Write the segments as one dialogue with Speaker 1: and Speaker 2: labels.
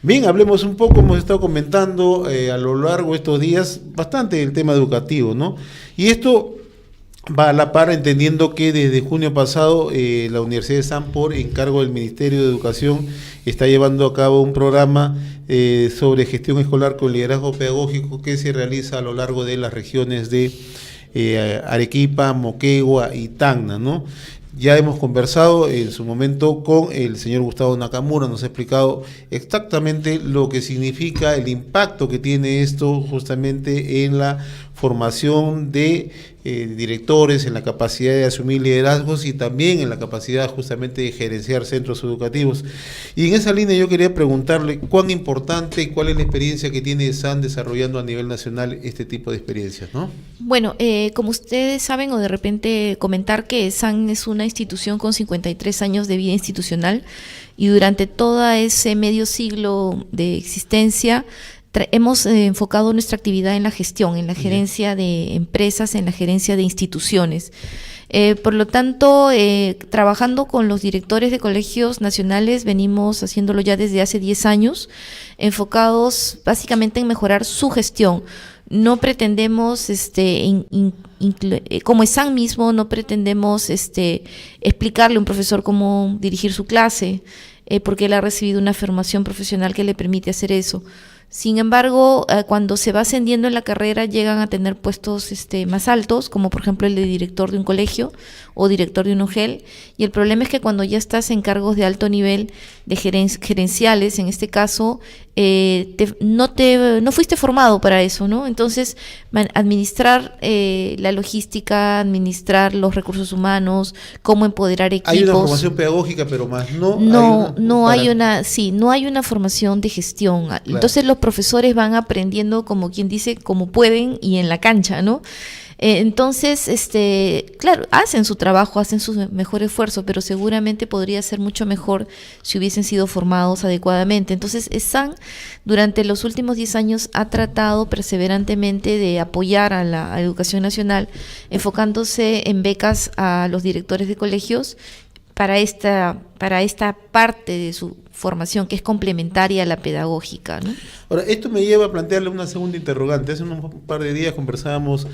Speaker 1: Bien, hablemos un poco, hemos estado comentando a lo largo de estos días bastante el tema educativo, ¿no? Y esto va a la par, entendiendo que desde junio pasado la Universidad de San, por encargo del Ministerio de Educación, está llevando a cabo un programa sobre gestión escolar con liderazgo pedagógico que se realiza a lo largo de las regiones de Arequipa, Moquegua y Tacna, ¿no? Ya hemos conversado en su momento con el señor Gustavo Nakamura, nos ha explicado exactamente lo que significa, el impacto que tiene esto justamente en la formación de directores, en la capacidad de asumir liderazgos y también en la capacidad justamente de gerenciar centros educativos. Y en esa línea yo quería preguntarle cuán importante y cuál es la experiencia que tiene SAN desarrollando a nivel nacional este tipo de experiencias, ¿no?
Speaker 2: Bueno, como ustedes saben, o de repente comentar que SAN es una institución con 53 años de vida institucional y durante todo ese medio siglo de existencia hemos enfocado nuestra actividad en la gestión, en la gerencia de empresas, en la gerencia de instituciones. Por lo tanto, trabajando con los directores de colegios nacionales, venimos haciéndolo ya desde hace 10 años, enfocados básicamente en mejorar su gestión. No pretendemos, como SAN mismo, no pretendemos explicarle a un profesor cómo dirigir su clase, porque él ha recibido una formación profesional que le permite hacer eso. Sin embargo, cuando se va ascendiendo en la carrera llegan a tener puestos más altos, como por ejemplo el de director de un colegio o director de un UGEL, y el problema es que cuando ya estás en cargos de alto nivel, de gerenciales, en este caso, no fuiste formado para eso, ¿no? Entonces, administrar la logística, administrar los recursos humanos, cómo empoderar equipos.
Speaker 1: Hay una formación pedagógica, pero más no.
Speaker 2: No hay una formación de gestión. Claro. Entonces los profesores van aprendiendo, como quien dice, como pueden y en la cancha, ¿no? Entonces, claro, hacen su trabajo, hacen su mejor esfuerzo, pero seguramente podría ser mucho mejor si hubiesen sido formados adecuadamente. Entonces, SAN durante los últimos 10 años ha tratado perseverantemente de apoyar a la educación nacional, enfocándose en becas a los directores de colegios para esta parte de su formación que es complementaria a la pedagógica, ¿no?
Speaker 1: Ahora, esto me lleva a plantearle una segunda interrogante. Hace un par de días conversábamos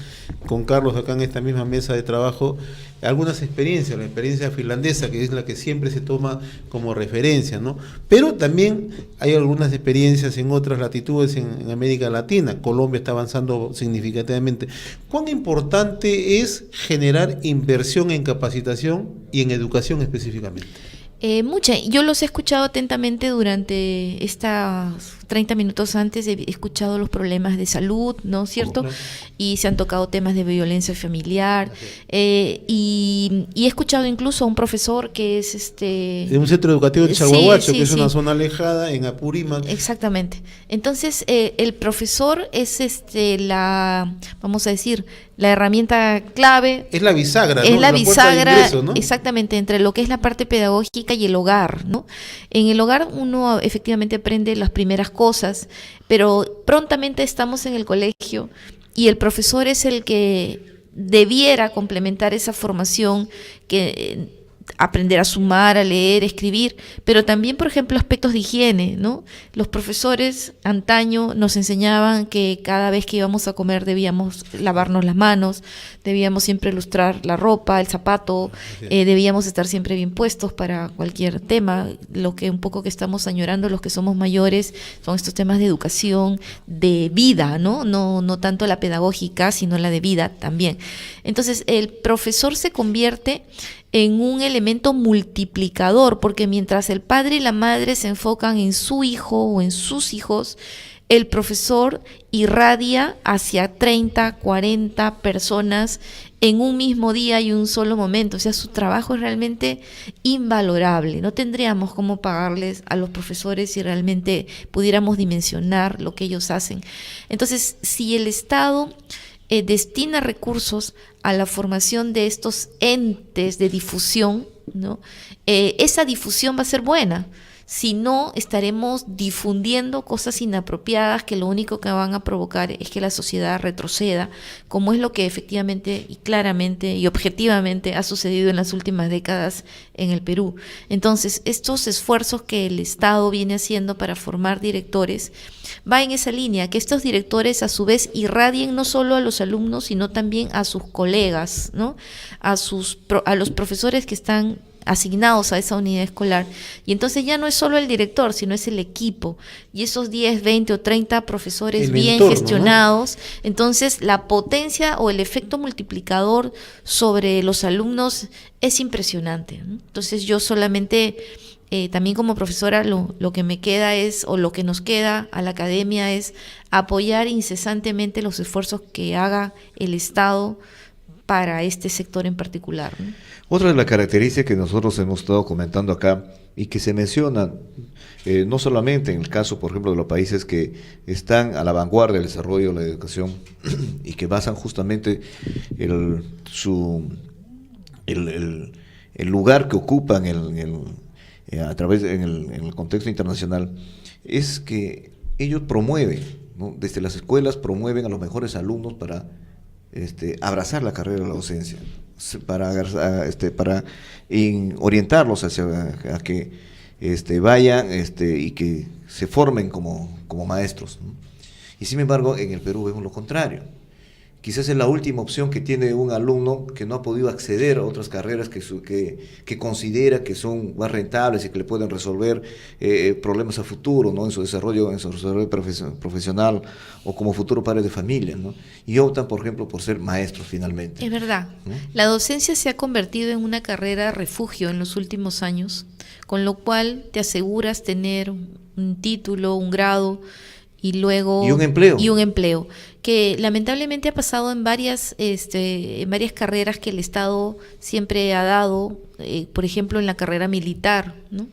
Speaker 1: con Carlos acá en esta misma mesa de trabajo algunas experiencias, la experiencia finlandesa, que es la que siempre se toma como referencia, ¿no? Pero también hay algunas experiencias en otras latitudes en América Latina. Colombia está avanzando significativamente. ¿Cuán importante es generar inversión en capacitación y en educación específicamente?
Speaker 2: Mucha. Yo los he escuchado atentamente durante estas 30 minutos antes, he escuchado los problemas de salud, ¿no es cierto? Claro. Y se han tocado temas de violencia familiar, y he escuchado incluso a un profesor que es
Speaker 1: de un centro educativo de Chalhuahuacho, que es una zona alejada en Apurímac.
Speaker 2: Exactamente. Entonces, el profesor es vamos a decir, la herramienta clave.
Speaker 1: Es la bisagra, ¿no?
Speaker 2: Es la bisagra,
Speaker 1: ingreso, ¿no?
Speaker 2: Exactamente, entre lo que es la parte pedagógica y el hogar, ¿no? En el hogar uno efectivamente aprende las primeras cosas, pero prontamente estamos en el colegio y el profesor es el que debiera complementar esa formación, que aprender a sumar, a leer, a escribir, pero también, por ejemplo, aspectos de higiene, ¿no? Los profesores antaño nos enseñaban que cada vez que íbamos a comer debíamos lavarnos las manos, debíamos siempre lustrar la ropa, el zapato, debíamos estar siempre bien puestos para cualquier tema. Lo que un poco que estamos añorando los que somos mayores son estos temas de educación, de vida, ¿no? No tanto la pedagógica, sino la de vida también. Entonces, el profesor se convierte en un elemento multiplicador, porque mientras el padre y la madre se enfocan en su hijo o en sus hijos, el profesor irradia hacia 30, 40 personas en un mismo día y un solo momento. O sea, su trabajo es realmente invalorable. No tendríamos cómo pagarles a los profesores si realmente pudiéramos dimensionar lo que ellos hacen. Entonces, si el Estado destina recursos a la formación de estos entes de difusión, ¿no? Esa difusión va a ser buena. Si no, estaremos difundiendo cosas inapropiadas que lo único que van a provocar es que la sociedad retroceda, como es lo que efectivamente y claramente y objetivamente ha sucedido en las últimas décadas en el Perú. Entonces, estos esfuerzos que el Estado viene haciendo para formar directores va en esa línea, que estos directores a su vez irradien no solo a los alumnos, sino también a sus colegas, ¿no? A los profesores que están asignados a esa unidad escolar, y entonces ya no es solo el director, sino es el equipo, y esos 10, 20 o 30 profesores
Speaker 1: El
Speaker 2: bien
Speaker 1: entorno,
Speaker 2: gestionados, ¿no? Entonces la potencia o el efecto multiplicador sobre los alumnos es impresionante, ¿no? Entonces yo solamente, también como profesora, lo que me queda es, o lo que nos queda a la academia es apoyar incesantemente los esfuerzos que haga el Estado para este sector en particular, ¿no?
Speaker 3: Otra de las características que nosotros hemos estado comentando acá y que se mencionan, no solamente en el caso, por ejemplo, de los países que están a la vanguardia del desarrollo de la educación y que basan justamente el lugar que ocupan a través en el contexto internacional, es que ellos promueven, ¿no? Desde las escuelas promueven a los mejores alumnos para abrazar la carrera de la docencia, para orientarlos a que vayan y que se formen como maestros, ¿no? Y sin embargo, en el Perú vemos lo contrario. Quizás es la última opción que tiene un alumno que no ha podido acceder a otras carreras que considera que son más rentables y que le pueden resolver problemas a futuro, ¿no? en su desarrollo profesional o como futuro padre de familia, ¿no? Y optan, por ejemplo, por ser maestros finalmente.
Speaker 2: Es verdad.
Speaker 3: ¿No?
Speaker 2: La docencia se ha convertido en una carrera refugio en los últimos años, con lo cual te aseguras tener un título, un grado, y luego
Speaker 3: y un empleo
Speaker 2: que lamentablemente ha pasado en varias carreras que el Estado siempre ha dado, por ejemplo en la carrera militar, ¿no?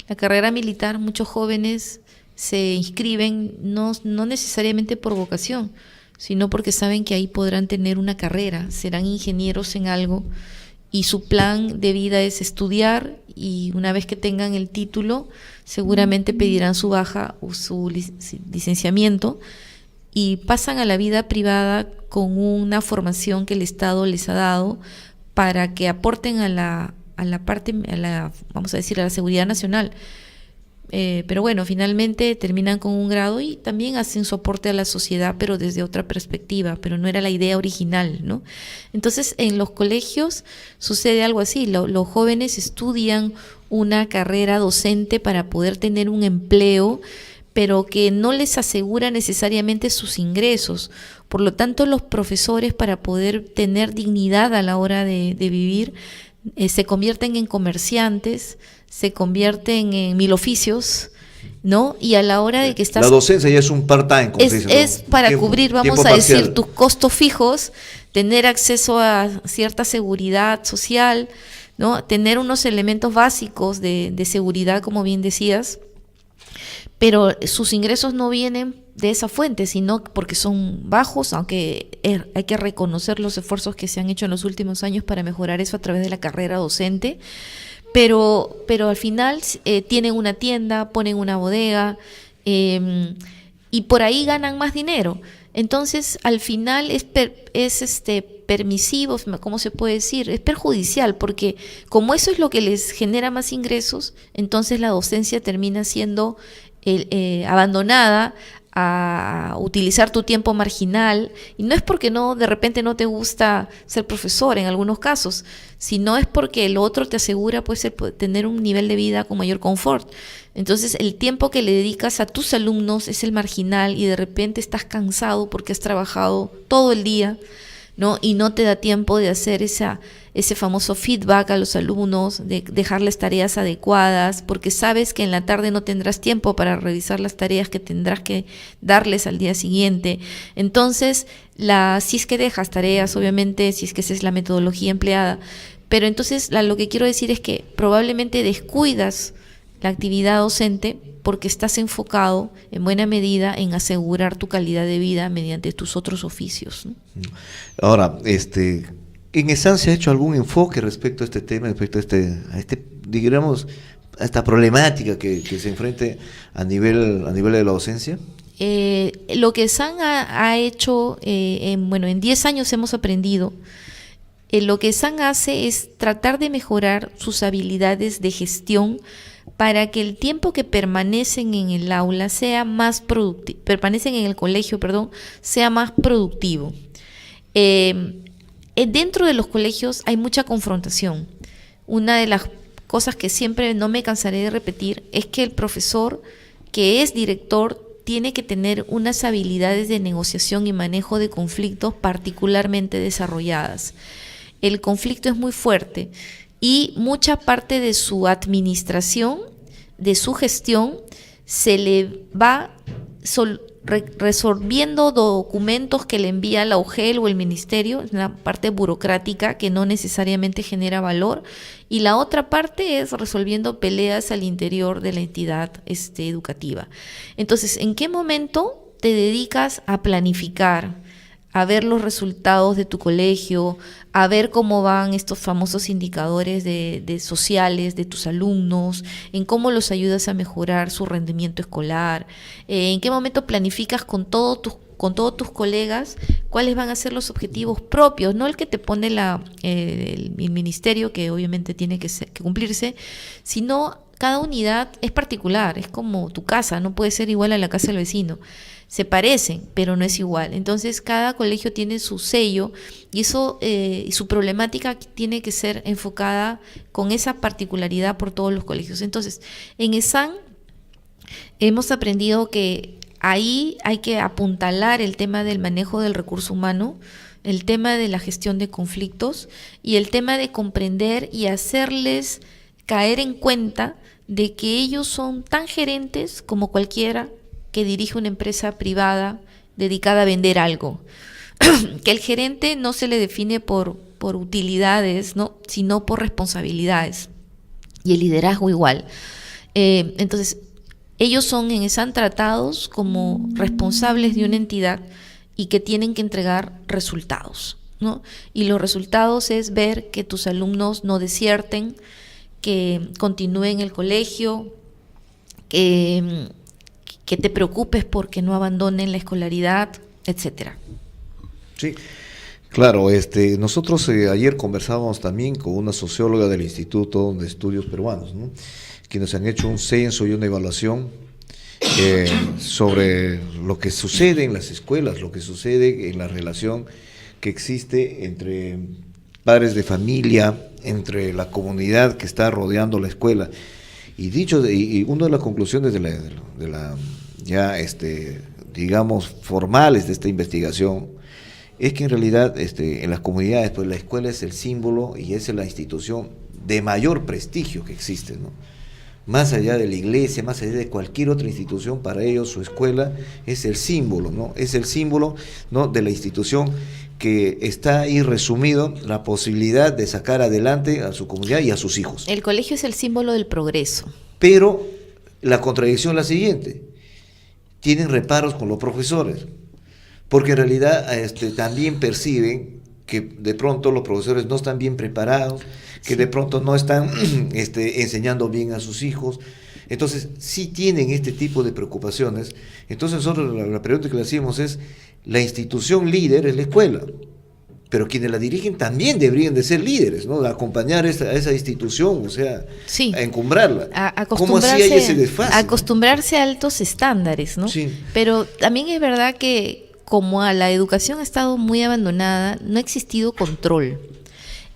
Speaker 2: La carrera militar, muchos jóvenes se inscriben no necesariamente por vocación, sino porque saben que ahí podrán tener una carrera, serán ingenieros en algo y su plan de vida es estudiar, y una vez que tengan el título seguramente pedirán su baja o su licenciamiento y pasan a la vida privada con una formación que el Estado les ha dado para que aporten a la vamos a decir, a la seguridad nacional. Pero bueno, finalmente terminan con un grado y también hacen su aporte a la sociedad, pero desde otra perspectiva, pero no era la idea original, ¿no? Entonces, en los colegios sucede algo así, los jóvenes estudian una carrera docente para poder tener un empleo, pero que no les asegura necesariamente sus ingresos. Por lo tanto, los profesores, para poder tener dignidad a la hora de vivir, se convierten en comerciantes, se convierten en mil oficios, ¿no? Y a la hora de que estás...
Speaker 3: La docencia ya es un part-time, como se dice, ¿no?
Speaker 2: Es para cubrir, vamos a decir, tus costos fijos, tener acceso a cierta seguridad social, ¿no? Tener unos elementos básicos de seguridad, como bien decías, pero sus ingresos no vienen de esa fuente, sino porque son bajos, aunque hay que reconocer los esfuerzos que se han hecho en los últimos años para mejorar eso a través de la carrera docente, pero al final tienen una tienda, ponen una bodega, y por ahí ganan más dinero. Entonces, al final es permisivo, ¿cómo se puede decir? Es perjudicial, porque como eso es lo que les genera más ingresos, entonces la docencia termina siendo abandonada a utilizar tu tiempo marginal, y no es porque de repente no te gusta ser profesor en algunos casos, sino es porque lo otro te asegura pues tener un nivel de vida con mayor confort. Entonces el tiempo que le dedicas a tus alumnos es el marginal, y de repente estás cansado porque has trabajado todo el día, ¿no? Y no te da tiempo de hacer ese famoso feedback a los alumnos, de dejarles tareas adecuadas, porque sabes que en la tarde no tendrás tiempo para revisar las tareas que tendrás que darles al día siguiente. Entonces, si es que dejas tareas, obviamente, si es que esa es la metodología empleada, pero entonces lo que quiero decir es que probablemente descuidas la actividad docente porque estás enfocado en buena medida en asegurar tu calidad de vida mediante tus otros oficios, ¿no?
Speaker 3: Ahora, en Esan se ha hecho algún enfoque respecto a este tema, respecto a este, digamos, esta problemática que se enfrente a nivel de la docencia?
Speaker 2: Lo que SAN ha hecho, en 10 años hemos aprendido, lo que SAN hace es tratar de mejorar sus habilidades de gestión para que el tiempo que permanecen en el aula sea más productivo, permanecen en el colegio, sea más productivo. Dentro de los colegios hay mucha confrontación. Una de las cosas que siempre no me cansaré de repetir es que el profesor que es director tiene que tener unas habilidades de negociación y manejo de conflictos particularmente desarrolladas. El conflicto es muy fuerte y mucha parte de su administración, de su gestión, se le va resolviendo documentos que le envía la UGEL o el ministerio, es una parte burocrática que no necesariamente genera valor, y la otra parte es resolviendo peleas al interior de la entidad educativa. Entonces, ¿en qué momento te dedicas a planificar, a ver los resultados de tu colegio, a ver cómo van estos famosos indicadores de sociales de tus alumnos, en cómo los ayudas a mejorar su rendimiento escolar, en qué momento planificas con todos tus colegas cuáles van a ser los objetivos propios, no el que te pone el ministerio, que obviamente tiene que cumplirse, sino cada unidad es particular, es como tu casa, no puede ser igual a la casa del vecino. Se parecen, pero no es igual. Entonces, cada colegio tiene su sello y eso, su problemática tiene que ser enfocada con esa particularidad por todos los colegios. Entonces, en ESAN hemos aprendido que ahí hay que apuntalar el tema del manejo del recurso humano, el tema de la gestión de conflictos y el tema de comprender y hacerles caer en cuenta de que ellos son tan gerentes como cualquiera que dirige una empresa privada dedicada a vender algo. Que el gerente no se le define por utilidades, ¿no?, sino por responsabilidades. Y el liderazgo igual. Entonces, ellos son en ESAN tratados como responsables de una entidad y que tienen que entregar resultados, ¿no? Y los resultados es ver que tus alumnos no desierten, que continúen el colegio, que te preocupes porque no abandonen la escolaridad, etcétera.
Speaker 3: Sí, claro. Nosotros ayer conversábamos también con una socióloga del Instituto de Estudios Peruanos, ¿no?, quienes han hecho un censo y una evaluación sobre lo que sucede en las escuelas, lo que sucede en la relación que existe entre padres de familia, entre la comunidad que está rodeando la escuela. Y una de las conclusiones de la digamos, formales de esta investigación es que en realidad en las comunidades, pues la escuela es el símbolo y es la institución de mayor prestigio que existe, ¿no? Más allá de la iglesia, más allá de cualquier otra institución, para ellos su escuela es el símbolo, ¿no? Es el símbolo, ¿no?, de la institución, que está ahí resumido la posibilidad de sacar adelante a su comunidad y a sus hijos.
Speaker 2: El colegio es el símbolo del progreso.
Speaker 3: Pero la contradicción es la siguiente: tienen reparos con los profesores, porque en realidad también perciben que de pronto los profesores no están bien preparados, que de pronto no están enseñando bien a sus hijos. Entonces, sí tienen este tipo de preocupaciones. Entonces, nosotros la pregunta que le hacemos es: la institución líder es la escuela, pero quienes la dirigen también deberían de ser líderes, ¿no?, de acompañar a esa institución, o sea, sí, a encumbrarla. ¿Cómo así hay ese desfase?
Speaker 2: Acostumbrarse a altos estándares, ¿no?
Speaker 3: Sí.
Speaker 2: Pero también es verdad que como la educación ha estado muy abandonada, no ha existido control.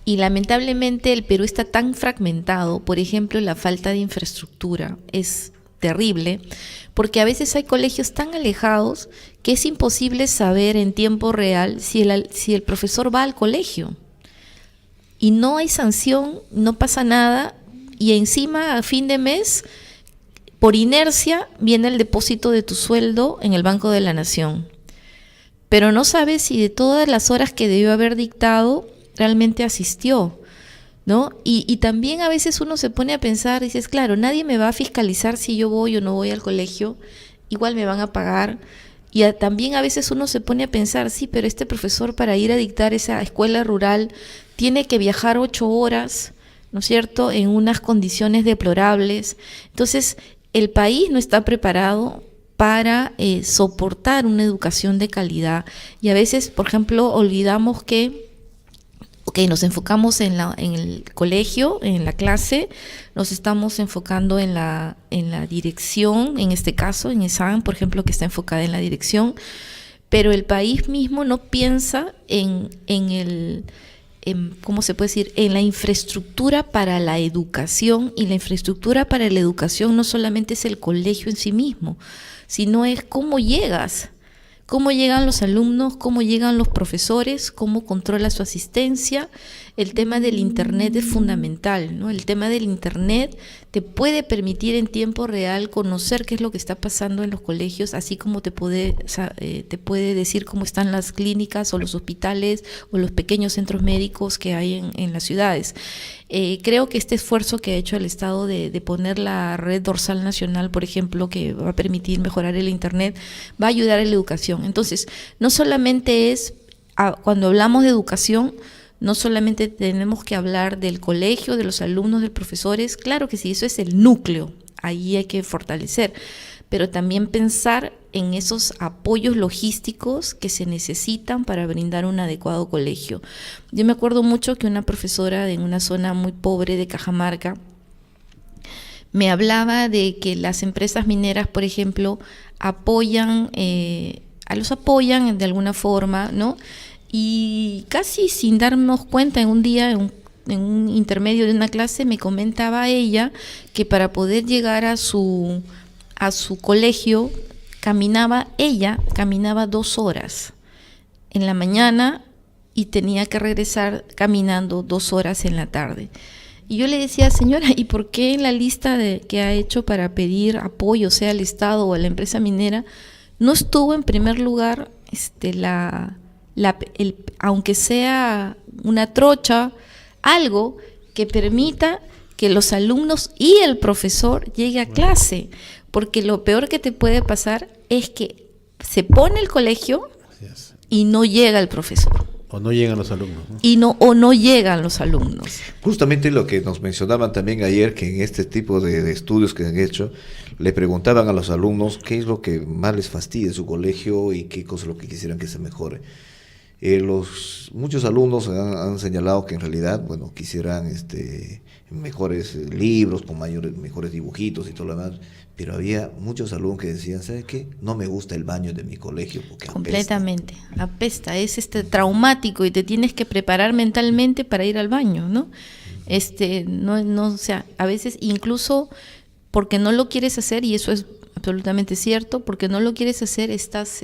Speaker 2: Y lamentablemente el Perú está tan fragmentado, por ejemplo, la falta de infraestructura es terrible, porque a veces hay colegios tan alejados que es imposible saber en tiempo real si el profesor va al colegio. Y no hay sanción, no pasa nada, y encima a fin de mes, por inercia, viene el depósito de tu sueldo en el Banco de la Nación. Pero no sabes si de todas las horas que debió haber dictado, realmente asistió, ¿no? Y también a veces uno se pone a pensar, dices, claro, nadie me va a fiscalizar si yo voy o no voy al colegio, igual me van a pagar. Y también a veces uno se pone a pensar, sí, pero este profesor para ir a dictar esa escuela rural tiene que viajar 8 horas ¿no es cierto?, en unas condiciones deplorables. Entonces, el país no está preparado para soportar una educación de calidad. Y a veces, por ejemplo, olvidamos que nos enfocamos en el colegio, en la clase, nos estamos enfocando en la dirección, en este caso, en ESAN, por ejemplo, que está enfocada en la dirección, pero el país mismo no piensa ¿cómo se puede decir?, en la infraestructura para la educación, y la infraestructura para la educación no solamente es el colegio en sí mismo, sino es cómo llegas. Cómo llegan los alumnos, cómo llegan los profesores, cómo controla su asistencia. El tema del Internet es fundamental, ¿no? El tema del Internet te puede permitir en tiempo real conocer qué es lo que está pasando en los colegios, así como te puede decir cómo están las clínicas o los hospitales o los pequeños centros médicos que hay en las ciudades. Creo que este esfuerzo que ha hecho el Estado de poner la red dorsal nacional, por ejemplo, que va a permitir mejorar el Internet, va a ayudar a la educación. Entonces, no solamente cuando hablamos de educación, no solamente tenemos que hablar del colegio, de los alumnos, de los profesores, claro que sí, eso es el núcleo, ahí hay que fortalecer, pero también pensar en esos apoyos logísticos que se necesitan para brindar un adecuado colegio. Yo me acuerdo mucho que una profesora en una zona muy pobre de Cajamarca me hablaba de que las empresas mineras, por ejemplo, los apoyan de alguna forma, ¿no? Y casi sin darnos cuenta, en un día, en un intermedio de una clase, me comentaba ella que para poder llegar a su colegio, caminaba 2 horas en la mañana y tenía que regresar caminando 2 horas en la tarde. Y yo le decía, señora, ¿y por qué en la lista que ha hecho para pedir apoyo, sea al Estado o a la empresa minera, no estuvo en primer lugar aunque sea una trocha, algo que permita que los alumnos y el profesor llegue a clase? Porque lo peor que te puede pasar es que se pone el colegio y no llega el profesor.
Speaker 1: O no llegan los alumnos, ¿no?
Speaker 2: O no llegan los alumnos.
Speaker 3: Justamente lo que nos mencionaban también ayer, que en este tipo de estudios que han hecho, le preguntaban a los alumnos qué es lo que más les fastidia en su colegio y qué cosa es lo que quisieran que se mejore. Muchos alumnos han señalado que en realidad, bueno, quisieran mejores libros con mejores dibujitos y todo lo demás, pero había muchos alumnos que decían, ¿sabe qué? No me gusta el baño de mi colegio porque
Speaker 2: completamente apesta, es traumático y te tienes que preparar mentalmente para ir al baño, ¿no? O sea, a veces incluso porque no lo quieres hacer, y eso es absolutamente cierto, porque no lo quieres hacer, estás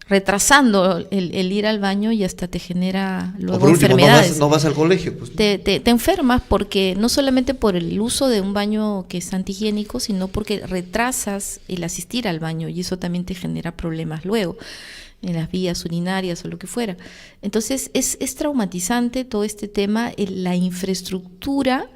Speaker 2: retrasando el ir al baño y hasta te genera luego
Speaker 3: o por último,
Speaker 2: enfermedades.
Speaker 3: No vas al colegio. Pues.
Speaker 2: Te enfermas porque no solamente por el uso de un baño que es antihigiénico, sino porque retrasas el asistir al baño y eso también te genera problemas luego en las vías urinarias o lo que fuera. Entonces es traumatizante todo este tema. La infraestructura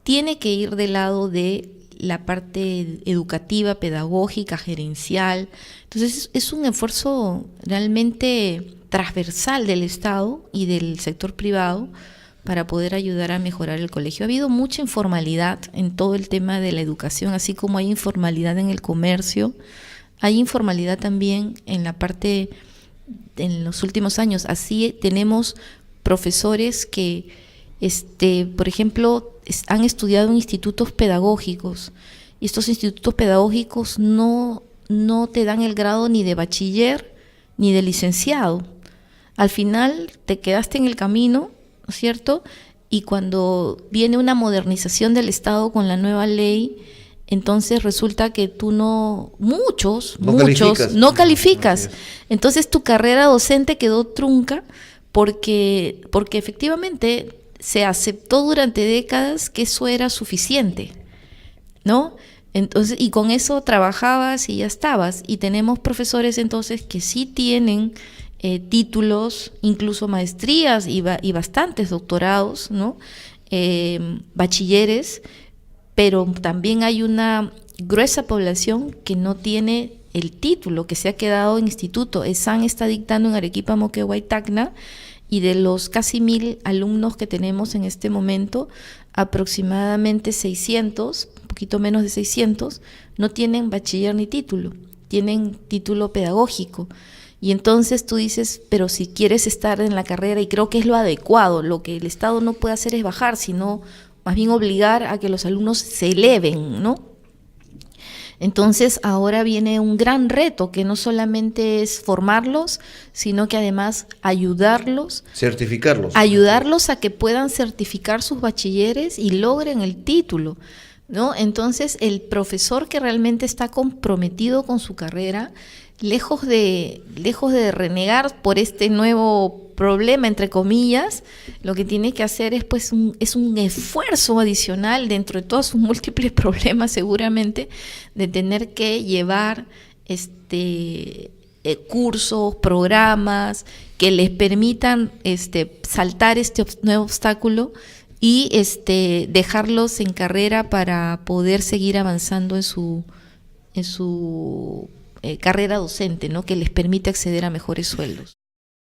Speaker 2: tiene que ir del lado de la parte educativa, pedagógica, gerencial. Entonces es un esfuerzo realmente transversal del Estado y del sector privado para poder ayudar a mejorar el colegio. Ha habido mucha informalidad en todo el tema de la educación, así como hay informalidad en el comercio, hay informalidad también en la parte, en los últimos años. Así tenemos profesores que por ejemplo, han estudiado en institutos pedagógicos y estos institutos pedagógicos no te dan el grado ni de bachiller ni de licenciado. Al final te quedaste en el camino, ¿no es cierto? Y cuando viene una modernización del Estado con la nueva ley, entonces resulta que tú muchos no calificas. Entonces tu carrera docente quedó trunca porque efectivamente se aceptó durante décadas que eso era suficiente, ¿no? Entonces, y con eso trabajabas y ya estabas. Y tenemos profesores entonces que sí tienen títulos, incluso maestrías y bastantes doctorados, ¿no? Bachilleres, pero también hay una gruesa población que no tiene el título, que se ha quedado en instituto. ESAN está dictando en Arequipa, Moquegua y Tacna, y de los casi 1000 alumnos que tenemos en este momento, aproximadamente 600, un poquito menos de 600, no tienen bachiller ni título, tienen título pedagógico. Y entonces tú dices, pero si quieres estar en la carrera, y creo que es lo adecuado, lo que el Estado no puede hacer es bajar, sino más bien obligar a que los alumnos se eleven, ¿no? Entonces ahora viene un gran reto que no solamente es formarlos, sino que además ayudarlos a que puedan certificar sus bachilleres y logren el título, ¿no? Entonces el profesor que realmente está comprometido con su carrera, lejos de renegar por este nuevo problema, entre comillas, lo que tiene que hacer es pues es un esfuerzo adicional dentro de todos sus múltiples problemas seguramente, de tener que llevar cursos, programas que les permitan saltar este nuevo obstáculo y dejarlos en carrera para poder seguir avanzando en su carrera docente, ¿no? Que les permite acceder a mejores sueldos.